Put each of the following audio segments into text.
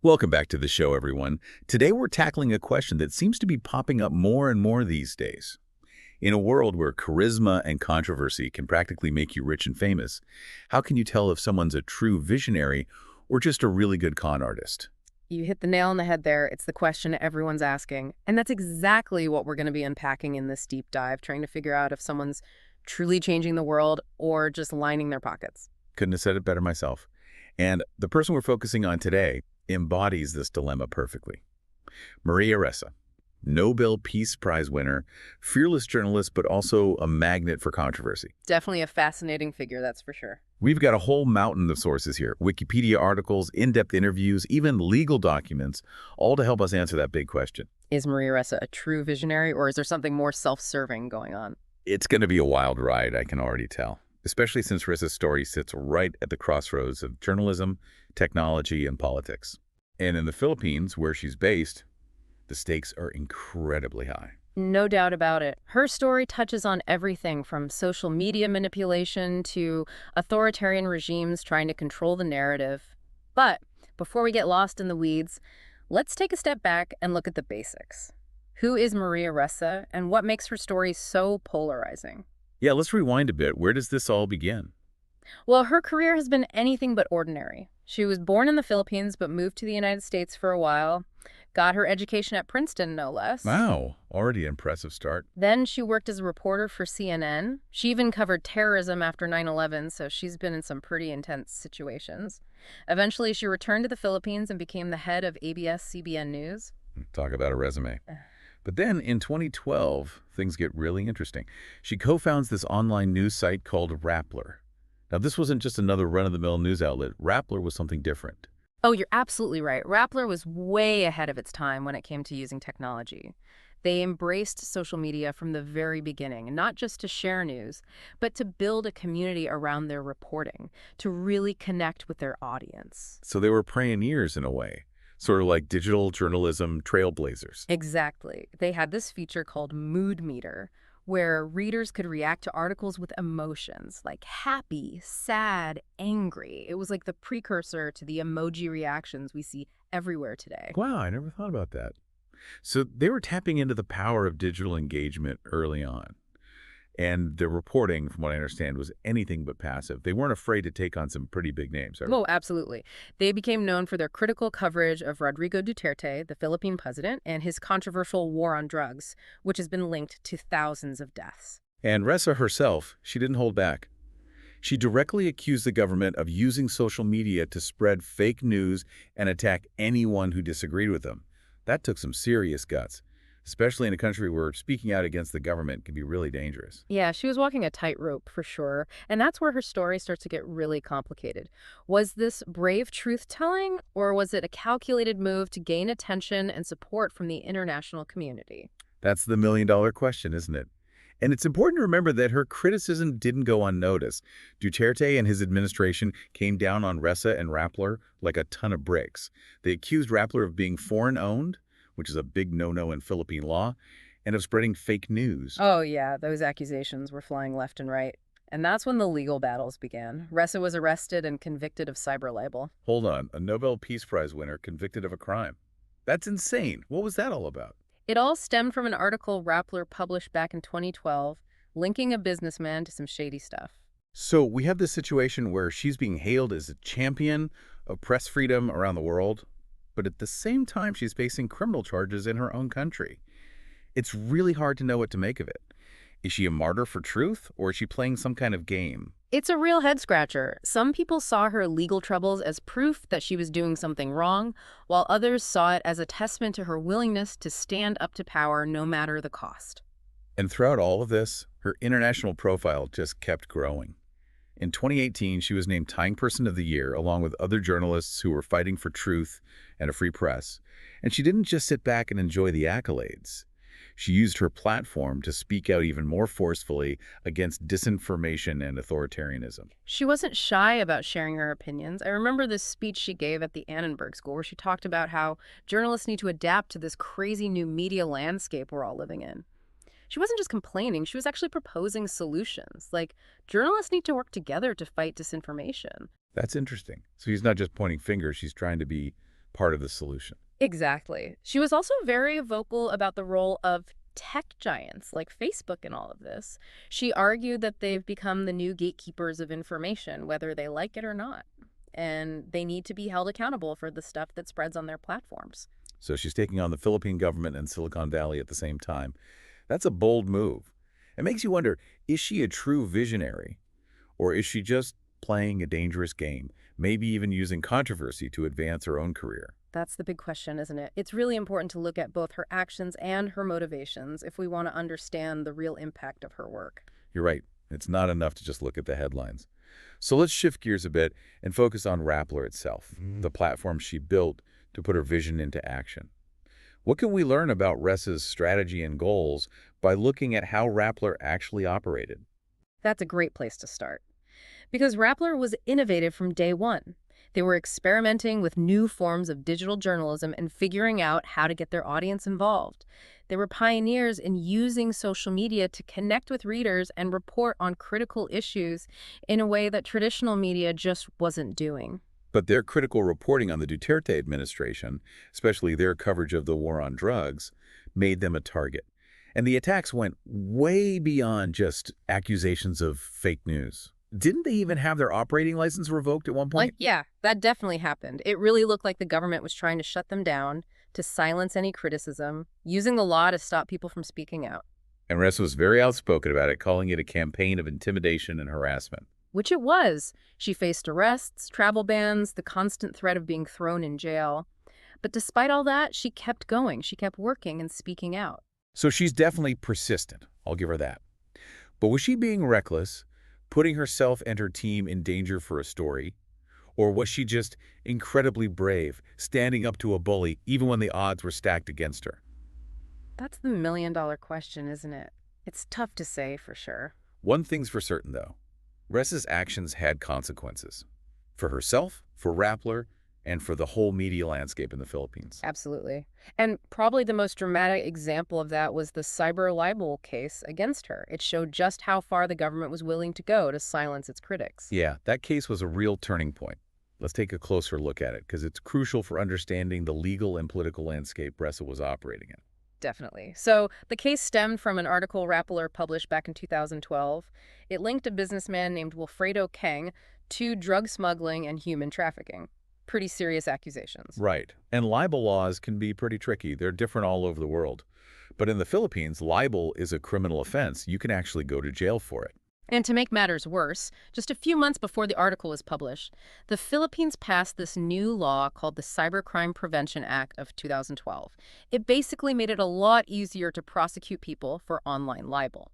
Welcome back to the show, everyone. Today we're tackling a question that seems to be popping up more and more these days. In a world where charisma and controversy can practically make you rich and famous, how can you tell if someone's a true visionary or just a really good con artist? You hit the nail on the head there. It's the question everyone's asking. And that's exactly what we're going to be unpacking in this deep dive, trying to figure out if someone's truly changing the world or just lining their pockets. Couldn't have said it better myself. And the person we're focusing on today embodies this dilemma perfectly. Maria Ressa, Nobel Peace Prize winner, fearless journalist, but also a magnet for controversy. Definitely a fascinating figure, that's for sure. We've got a whole mountain of sources here, Wikipedia articles, in-depth interviews, even legal documents, all to help us answer that big question. Is Maria Ressa a true visionary, or is there something more self-serving going on? It's going to be a wild ride, I can already tell, especially since Ressa's story sits right at the crossroads of journalism, technology, and politics. And in the Philippines, where she's based, the stakes are incredibly high. No doubt about it. Her story touches on everything from social media manipulation to authoritarian regimes trying to control the narrative. But before we get lost in the weeds, let's take a step back and look at the basics. Who is Maria Ressa, and what makes her story so polarizing? Yeah, let's rewind a bit. Where does this all begin? Well, her career has been anything but ordinary. She was born in the Philippines but moved to the United States for a while, got her education at Princeton, no less. Wow, already an impressive start. Then she worked as a reporter for CNN. She even covered terrorism after 9/11, so she's been in some pretty intense situations. Eventually, she returned to the Philippines and became the head of ABS-CBN News. Talk about a resume. But then in 2012, things get really interesting. She co-founds this online news site called Rappler. Now, this wasn't just another run-of-the-mill news outlet. Rappler was something different. Oh, you're absolutely right. Rappler was way ahead of its time when it came to using technology. They embraced social media from the very beginning, not just to share news, but to build a community around their reporting, to really connect with their audience. So they were pioneers in a way, sort of like digital journalism trailblazers. Exactly. They had this feature called Mood Meter, where readers could react to articles with emotions like happy, sad, angry. It was like the precursor to the emoji reactions we see everywhere today. Wow, I never thought about that. So they were tapping into the power of digital engagement early on. And their reporting, from what I understand, was anything but passive. They weren't afraid to take on some pretty big names. Oh, absolutely. They became known for their critical coverage of Rodrigo Duterte, the Philippine president, and his controversial war on drugs, which has been linked to thousands of deaths. And Ressa herself, she didn't hold back. She directly accused the government of using social media to spread fake news and attack anyone who disagreed with them. That took some serious guts, especially in a country where speaking out against the government can be really dangerous. Yeah, she was walking a tightrope for sure. And that's where her story starts to get really complicated. Was this brave truth-telling, or was it a calculated move to gain attention and support from the international community? That's the million-dollar question, isn't it? And it's important to remember that her criticism didn't go unnoticed. Duterte and his administration came down on Ressa and Rappler like a ton of bricks. They accused Rappler of being foreign-owned, which is a big no-no in Philippine law, and of spreading fake news. Oh, yeah, those accusations were flying left and right. And that's when the legal battles began. Ressa was arrested and convicted of cyber libel. Hold on, a Nobel Peace Prize winner convicted of a crime. That's insane. What was that all about? It all stemmed from an article Rappler published back in 2012, linking a businessman to some shady stuff. So we have this situation where she's being hailed as a champion of press freedom around the world, but at the same time she's facing criminal charges in her own country. It's really hard to know what to make of it. Is she a martyr for truth, or is she playing some kind of game? It's a real head-scratcher. Some people saw her legal troubles as proof that she was doing something wrong, while others saw it as a testament to her willingness to stand up to power no matter the cost. And throughout all of this, her international profile just kept growing. In 2018, she was named Time Person of the Year, along with other journalists who were fighting for truth and a free press. And she didn't just sit back and enjoy the accolades. She used her platform to speak out even more forcefully against disinformation and authoritarianism. She wasn't shy about sharing her opinions. I remember this speech she gave at the Annenberg School where she talked about how journalists need to adapt to this crazy new media landscape we're all living in. She wasn't just complaining, she was actually proposing solutions. Like, journalists need to work together to fight disinformation. That's interesting. So she's not just pointing fingers, she's trying to be part of the solution. Exactly. She was also very vocal about the role of tech giants like Facebook in all of this. She argued that they've become the new gatekeepers of information, whether they like it or not. And they need to be held accountable for the stuff that spreads on their platforms. So she's taking on the Philippine government and Silicon Valley at the same time. That's a bold move. It makes you wonder, is she a true visionary? Or is she just playing a dangerous game, maybe even using controversy to advance her own career? That's the big question, isn't it? It's really important to look at both her actions and her motivations if we want to understand the real impact of her work. You're right. It's not enough to just look at the headlines. So let's shift gears a bit and focus on Rappler itself, the platform she built to put her vision into action. What can we learn about Ressa's strategy and goals by looking at how Rappler actually operated? That's a great place to start. Because Rappler was innovative from day one. They were experimenting with new forms of digital journalism and figuring out how to get their audience involved. They were pioneers in using social media to connect with readers and report on critical issues in a way that traditional media just wasn't doing. But their critical reporting on the Duterte administration, especially their coverage of the war on drugs, made them a target. And the attacks went way beyond just accusations of fake news. Didn't they even have their operating license revoked at one point? Yeah, that definitely happened. It really looked like the government was trying to shut them down, to silence any criticism, using the law to stop people from speaking out. And Ressa was very outspoken about it, calling it a campaign of intimidation and harassment. Which it was. She faced arrests, travel bans, the constant threat of being thrown in jail. But despite all that, she kept going. She kept working and speaking out. So she's definitely persistent. I'll give her that. But was she being reckless, putting herself and her team in danger for a story? Or was she just incredibly brave, standing up to a bully even when the odds were stacked against her? That's the million-dollar question, isn't it? It's tough to say for sure. One thing's for certain, though. Ressa's actions had consequences. For herself, for Rappler, and for the whole media landscape in the Philippines. Absolutely. And probably the most dramatic example of that was the cyber libel case against her. It showed just how far the government was willing to go to silence its critics. Yeah, that case was a real turning point. Let's take a closer look at it, because it's crucial for understanding the legal and political landscape Ressa was operating in. Definitely. So the case stemmed from an article Rappler published back in 2012. It linked a businessman named Wilfredo Keng to drug smuggling and human trafficking. Pretty serious accusations. Right. And libel laws can be pretty tricky. They're different all over the world. But in the Philippines, libel is a criminal offense. You can actually go to jail for it. And to make matters worse, just a few months before the article was published, the Philippines passed this new law called the Cybercrime Prevention Act of 2012. It basically made it a lot easier to prosecute people for online libel.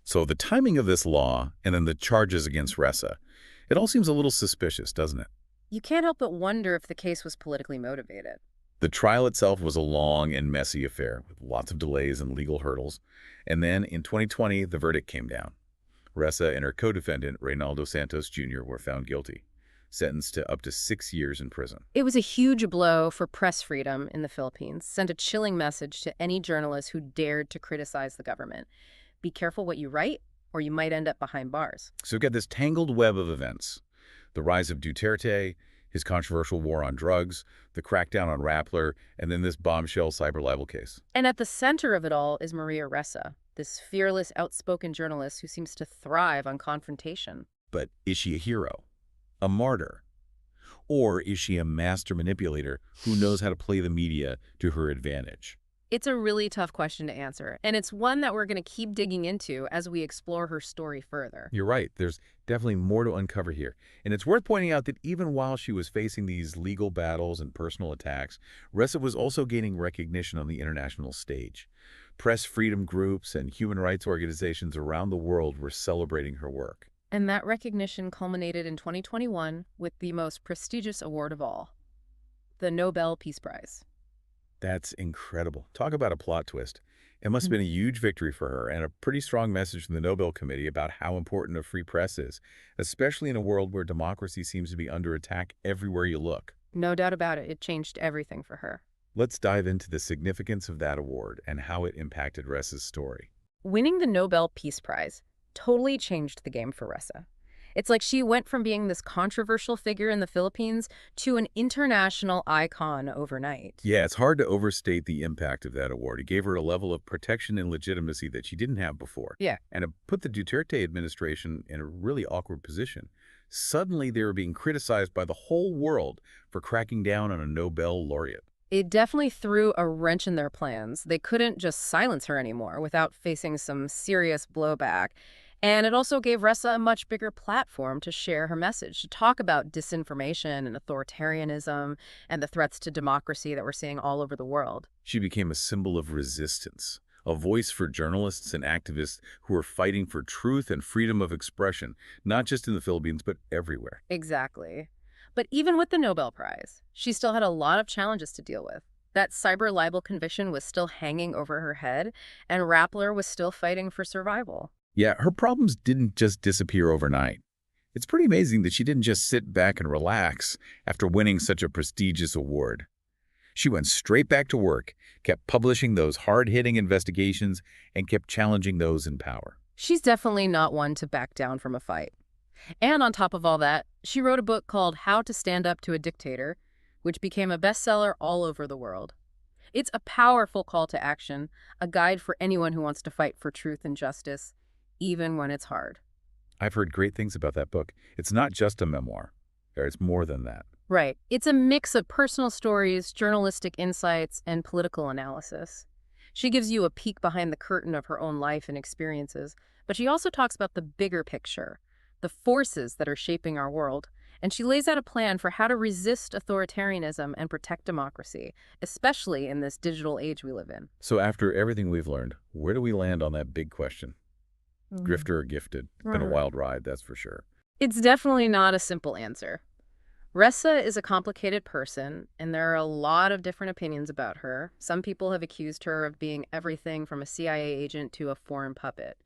So the timing of this law and then the charges against Ressa, it all seems a little suspicious, doesn't it? You can't help but wonder if the case was politically motivated. The trial itself was a long and messy affair with lots of delays and legal hurdles. And then in 2020, the verdict came down. Ressa and her co-defendant, Reynaldo Santos Jr., were found guilty, sentenced to up to 6 years in prison. It was a huge blow for press freedom in the Philippines, sent a chilling message to any journalist who dared to criticize the government. Be careful what you write, or you might end up behind bars. So we've got this tangled web of events. The rise of Duterte, his controversial war on drugs, the crackdown on Rappler, and then this bombshell cyber libel case. And at the center of it all is Maria Ressa, this fearless, outspoken journalist who seems to thrive on confrontation. But is she a hero? A martyr? Or is she a master manipulator who knows how to play the media to her advantage? It's a really tough question to answer, and it's one that we're going to keep digging into as we explore her story further. You're right. There's definitely more to uncover here. And it's worth pointing out that even while she was facing these legal battles and personal attacks, Ressa was also gaining recognition on the international stage. Press freedom groups and human rights organizations around the world were celebrating her work. And that recognition culminated in 2021 with the most prestigious award of all, the Nobel Peace Prize. That's incredible. Talk about a plot twist. It must have been a huge victory for her and a pretty strong message from the Nobel Committee about how important a free press is, especially in a world where democracy seems to be under attack everywhere you look. No doubt about it. It changed everything for her. Let's dive into the significance of that award and how it impacted Ressa's story. Winning the Nobel Peace Prize totally changed the game for Ressa. It's like she went from being this controversial figure in the Philippines to an international icon overnight. Yeah, it's hard to overstate the impact of that award. It gave her a level of protection and legitimacy that she didn't have before. Yeah. And it put the Duterte administration in a really awkward position. Suddenly, they were being criticized by the whole world for cracking down on a Nobel laureate. It definitely threw a wrench in their plans. They couldn't just silence her anymore without facing some serious blowback. And it also gave Ressa a much bigger platform to share her message, to talk about disinformation and authoritarianism and the threats to democracy that we're seeing all over the world. She became a symbol of resistance, a voice for journalists and activists who are fighting for truth and freedom of expression, not just in the Philippines, but everywhere. Exactly. But even with the Nobel Prize, she still had a lot of challenges to deal with. That cyber libel conviction was still hanging over her head, and Rappler was still fighting for survival. Yeah, her problems didn't just disappear overnight. It's pretty amazing that she didn't just sit back and relax after winning such a prestigious award. She went straight back to work, kept publishing those hard-hitting investigations, and kept challenging those in power. She's definitely not one to back down from a fight. And on top of all that, she wrote a book called How to Stand Up to a Dictator, which became a bestseller all over the world. It's a powerful call to action, a guide for anyone who wants to fight for truth and justice, even when it's hard. I've heard great things about that book. It's not just a memoir. It's more than that. Right. It's a mix of personal stories, journalistic insights, and political analysis. She gives you a peek behind the curtain of her own life and experiences, but she also talks about the bigger picture, the forces that are shaping our world, and she lays out a plan for how to resist authoritarianism and protect democracy, especially in this digital age we live in. So after everything we've learned, where do we land on that big question? Grifter or gifted? It's been a wild ride, that's for sure. It's definitely not a simple answer. Ressa is a complicated person, and there are a lot of different opinions about her. Some people have accused her of being everything from a CIA agent to a foreign puppet.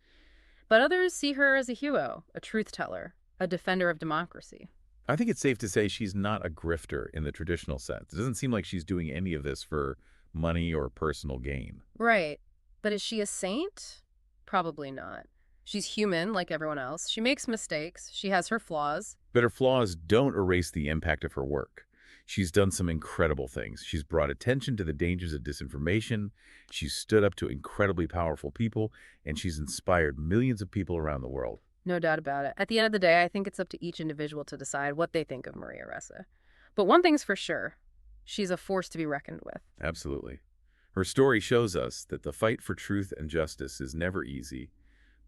But others see her as a hero, a truth teller, a defender of democracy. I think it's safe to say she's not a grifter in the traditional sense. It doesn't seem like she's doing any of this for money or personal gain. Right. But is she a saint? Probably not. She's human like everyone else. She makes mistakes. She has her flaws. But her flaws don't erase the impact of her work. She's done some incredible things. She's brought attention to the dangers of disinformation. She's stood up to incredibly powerful people, and she's inspired millions of people around the world. No doubt about it. At the end of the day, I think it's up to each individual to decide what they think of Maria Ressa. But one thing's for sure, she's a force to be reckoned with. Absolutely. Her story shows us that the fight for truth and justice is never easy,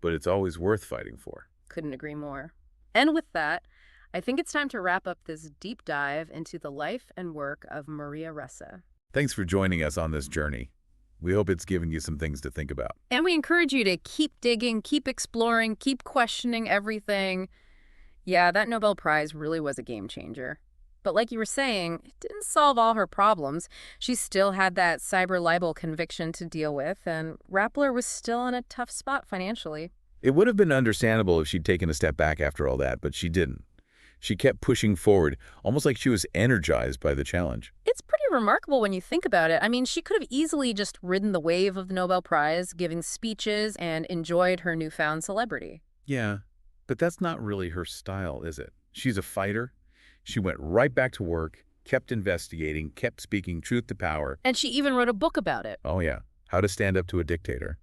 but it's always worth fighting for. Couldn't agree more. And with that, I think it's time to wrap up this deep dive into the life and work of Maria Ressa. Thanks for joining us on this journey. We hope it's given you some things to think about. And we encourage you to keep digging, keep exploring, keep questioning everything. Yeah, that Nobel Prize really was a game changer. But like you were saying, it didn't solve all her problems. She still had that cyber libel conviction to deal with, and Rappler was still in a tough spot financially. It would have been understandable if she'd taken a step back after all that, but she didn't. She kept pushing forward, almost like she was energized by the challenge. It's pretty remarkable when you think about it. I mean, she could have easily just ridden the wave of the Nobel Prize, giving speeches, and enjoyed her newfound celebrity. Yeah, but that's not really her style, is it? She's a fighter. She went right back to work, kept investigating, kept speaking truth to power. And she even wrote a book about it. Oh yeah, How to Stand Up to a Dictator.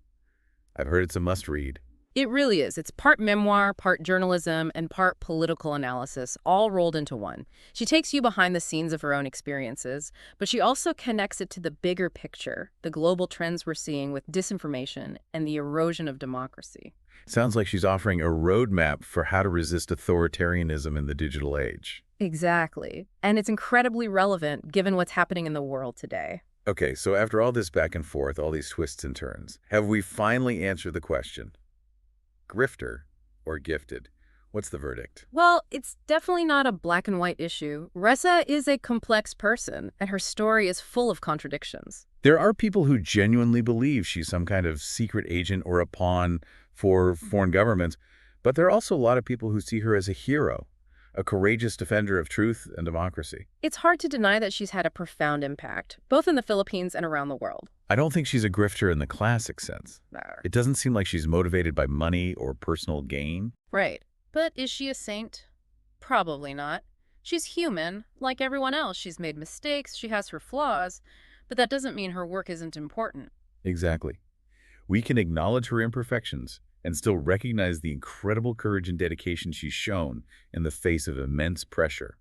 I've heard it's a must-read. It really is. It's part memoir, part journalism, and part political analysis, all rolled into one. She takes you behind the scenes of her own experiences, but she also connects it to the bigger picture, the global trends we're seeing with disinformation and the erosion of democracy. Sounds like she's offering a roadmap for how to resist authoritarianism in the digital age. Exactly. And it's incredibly relevant given what's happening in the world today. Okay, so after all this back and forth, all these twists and turns, have we finally answered the question? Grifter or gifted? What's the verdict? Well, it's definitely not a black and white issue. Ressa is a complex person, and her story is full of contradictions. There are people who genuinely believe she's some kind of secret agent or a pawn for foreign governments, but there are also a lot of people who see her as a hero, a courageous defender of truth and democracy. It's hard to deny that she's had a profound impact, both in the Philippines and around the world. I don't think she's a grifter in the classic sense. It doesn't seem like she's motivated by money or personal gain. Right. But is she a saint? Probably not. She's human. Like everyone else, she's made mistakes, she has her flaws, but that doesn't mean her work isn't important. Exactly. We can acknowledge her imperfections and still recognize the incredible courage and dedication she's shown in the face of immense pressure.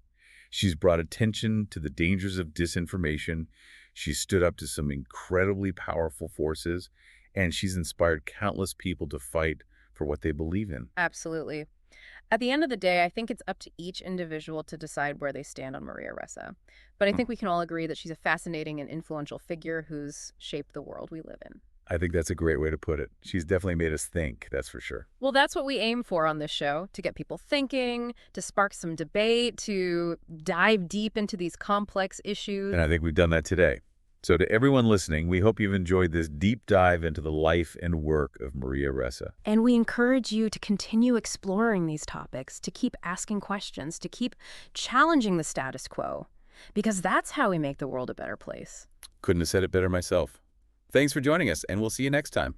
She's brought attention to the dangers of disinformation, she's stood up to some incredibly powerful forces, and she's inspired countless people to fight for what they believe in. Absolutely. At the end of the day, I think it's up to each individual to decide where they stand on Maria Ressa. But I Hmm. think we can all agree that she's a fascinating and influential figure who's shaped the world we live in. I think that's a great way to put it. She's definitely made us think, that's for sure. Well, that's what we aim for on this show, to get people thinking, to spark some debate, to dive deep into these complex issues. And I think we've done that today. So to everyone listening, we hope you've enjoyed this deep dive into the life and work of Maria Ressa. And we encourage you to continue exploring these topics, to keep asking questions, to keep challenging the status quo, because that's how we make the world a better place. Couldn't have said it better myself. Thanks for joining us, and we'll see you next time.